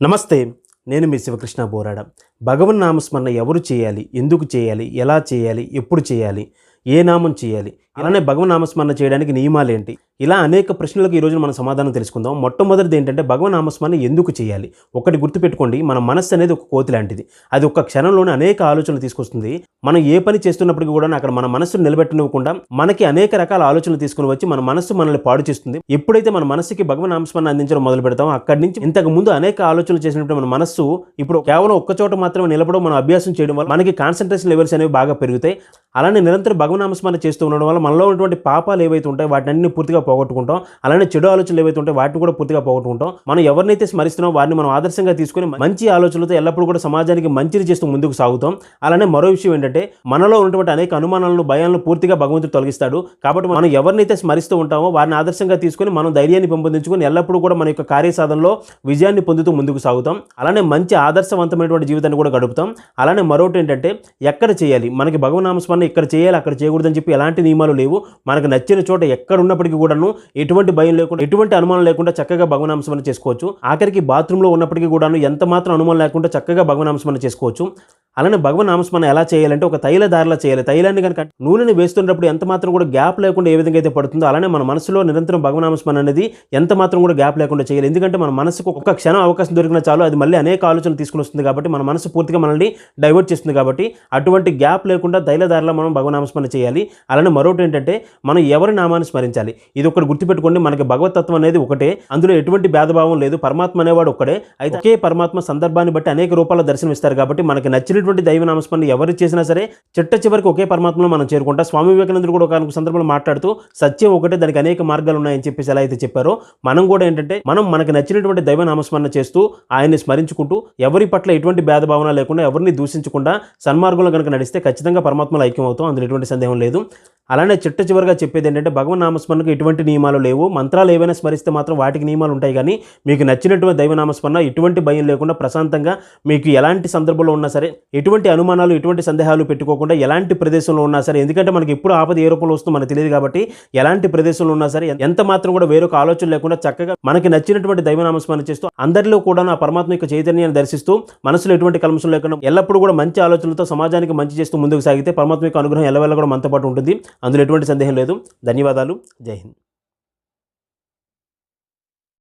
నమస్తే. నేను మీ శివకృష్ణ బోరాడ. భగవన్ నామస్మరణ ఎవరు చేయాలి? ఎందుకు చేయాలి? ఎలా చేయాలి? ఎప్పుడు చేయాలి? ఏ నామం చేయాలి? అలానే భగవన్ నామస్మరణ చేయడానికి నియమాలేంటి? ఇలా అనేక ప్రశ్నలకు ఈరోజు మనం సమాధానం తెలుసుకుందాం. మొట్టమొదటిది ఏంటంటే భగవన్ నామస్మరణ ఎందుకు చేయాలి? ఒకటి గుర్తుపెట్టుకోండి, మన మనస్సు అనేది ఒక కోతి లాంటిది. అది ఒక్క క్షణంలోనే అనేక ఆలోచనలు తీసుకొస్తుంది. మనం ఏ పని చేస్తున్నప్పటికీ కూడా అక్కడ మన మనస్సును నిలబెట్టనివ్వకుండా మనకి అనేక రకాల ఆలోచనలు తీసుకుని వచ్చి మన మనస్సు మనల్ని పాడు చేస్తుంది. ఎప్పుడైతే మన మనస్సుకి భగవన్ నామస్మరణ అందించడం మొదలు పెడతామో అక్కడి నుంచి ఇంతకు ముందు అనేక ఆలోచనలు చేసినప్పుడు మన మనస్సు ఇప్పుడు కేవలం ఒక్క చోట మాత్రమే నిలబడడం, మనం అభ్యాసం చేయడం వల్ల మనకి కాన్సంట్రేషన్ లెవెల్స్ అనేవి బాగా పెరుగుతాయి. అలానే నిరంతరం భగవన్ నామస్మరణ చేస్తూ ఉండడం వల్ల మనలో ఉన్నటువంటి పాపాలు ఏవైతే ఉంటాయో వాటిని పూర్తిగా పోగొట్టుకుంటాం. అలానే చెడు ఆలోచనలు ఏవైతే ఉంటాయో వాటిని కూడా పూర్తిగా పోగొట్టుకుంటాం. మనం ఎవరినైతే స్మరిస్తున్నామో వారిని మనం ఆదర్శంగా తీసుకుని మంచి ఆలోచనలతో ఎల్లప్పుడూ కూడా సమాజానికి మంచిని చేస్తూ ముందుకు సాగుతాం. అలానే మరో విషయం ఏంటంటే మనలో ఉన్నటువంటి అనేక అనుమానాలను, భయాలను పూర్తిగా భగవంతుడు తొలగిస్తాడు. కాబట్టి మనం ఎవరినైతే స్మరిస్తూ ఉంటామో వారిని ఆదర్శంగా తీసుకుని మనం ధైర్యాన్ని పెంపొందించుకొని ఎల్లప్పుడూ కూడా మన యొక్క కార్యసాధనలో విజయాన్ని పొందుతూ ముందుకు సాగుతాం. అలానే మంచి ఆదర్శవంతమైనటువంటి జీవితాన్ని కూడా గడుపుతాం. అలానే మరొకటి ఏంటంటే ఎక్కడ చేయాలి? మనకి భగవన్ నామస్మరణ ఇక్కడ చేయాలి, అక్కడ చేయకూడదని చెప్పి ఎలాంటి నియమాలు లేవు. మనకు నచ్చిన చోట ఎక్కడ ఉన్నప్పటికీ కూడాను ఎటువంటి భయం లేకుండా, ఎటువంటి అనుమానం లేకుండా చక్కగా భగవన్ నామస్మరణ చేసుకోవచ్చు. ఆఖరికి బాత్రూంలో ఉన్నప్పటికీ కూడాను ఎంత మాత్రం అనుమానం లేకుండా చక్కగా భగవన్ నామస్మరణ చేసుకోవచ్చు. అలానే భగవన్ నామస్మరణ ఎలా చేయాలంటే ఒక తైలధారలా చేయాలి. తైలాన్ని కనుక నూనెని వేస్తున్నప్పుడు ఎంత మాత్రం కూడా గ్యాప్ లేకుండా ఏ విధంగా అయితే పడుతుందో అలానే మన మనసులో నిరంతరం భగవన్ నామస్మరణ అనేది ఎంత మాత్రం కూడా గ్యాప్ లేకుండా చేయాలి. ఎందుకంటే మన మనసుకు ఒక క్షణం అవకాశం దొరికిన చాలు అది మళ్ళీ అనేక ఆలోచనలు తీసుకుని వస్తుంది. కాబట్టి మన మనసు పూర్తిగా మనల్ని డైవర్ట్ చేస్తుంది. కాబట్టి అటువంటి గ్యాప్ లేకుండా తైలధారలా మనం భగవన్ నామస్మరణ చేయాలి. అలానే మరొకటి ఏంటంటే మనం ఎవరి నామాన్ని స్మరించాలి? ఇది ఒకటి గుర్తుపెట్టుకోండి. మనకి భగవతత్వం అనేది ఒకటే, అందులో ఎటువంటి భేదభావం లేదు. పరమాత్మ అనేవాడు ఒక్కడే. అయితే ఒకే పరమాత్మ సందర్భాన్ని బట్టి అనేక రూపాల దర్శనం ఇస్తారు. కాబట్టి మనకి నచ్చినటువంటి దైవ నామస్మరణ ఎవరు చేసినా సరే చిట్ట చివరికి ఒకే పరమాత్మలో మనం చేరుకుంటాం. స్వామి వివేకానందుడు కూడా ఒక సందర్భంలో మాట్లాడుతూ సత్యం ఒకటే, దానికి అనేక మార్గాలు ఉన్నాయని చెప్పేసి ఎలా అయితే చెప్పారో మనం కూడా ఏంటంటే మనకి నచ్చినటువంటి దైవ నామస్మరణ చేస్తూ ఆయన్ని స్మరించుకుంటూ ఎవరి పట్ల ఎటువంటి భేదభావన లేకుండా ఎవరిని దూషించకుండా సన్మార్గంలో కనుక నడిస్తే ఖచ్చితంగా పరమాత్మలో ఐక్యం అవుతాం. అందులో ఎటువంటి సందేహం లేదు. అలానే చిట్ట చివరిగా చెప్పేది ఏంటంటే భగవన్ నామస్మరణకు ఎటువంటి నియమాలు లేవు. మంత్రాలు ఏవైనా స్మరిస్తే మాత్రం వాటికి నియమాలు ఉంటాయి. కానీ మీకు నచ్చినటువంటి దైవనామస్మరణ ఎటువంటి భయం లేకుండా ప్రశాంతంగా మీకు ఎలాంటి సందర్భంలో ఉన్నా సరే ఎటువంటి అనుమానాలు, ఎటువంటి సందేహాలు పెట్టుకోకుండా ఎలాంటి ప్రదేశంలో ఉన్నా సరే, ఎందుకంటే మనకి ఎప్పుడు ఆపద ఏ రూపంలో వస్తుందో మనకు తెలియదు. కాబట్టి ఎలాంటి ప్రదేశంలో ఉన్నా సరే ఎంత మాత్రం కూడా వేరొక ఆలోచన లేకుండా చక్కగా మనకి నచ్చినటువంటి దైవనామస్మరణ చేస్తూ అందరిలో కూడా ఆ పరమాత్మ యొక్క చైతన్యాన్ని దర్శిస్తూ మనసులో ఎటువంటి కల్మషం లేకుండా ఎల్లప్పుడూ కూడా మంచి ఆలోచనలతో సమాజానికి మంచి చేస్తూ ముందుకు సాగితే పరమాత్మ యొక్క అనుగ్రహం ఎల్లవెల్ల కూడా మనతో పాటు ఉంటుంది. అందులో ఎటువంటి సందేహం లేదు. ధన్యవాదాలు. జై హింద్.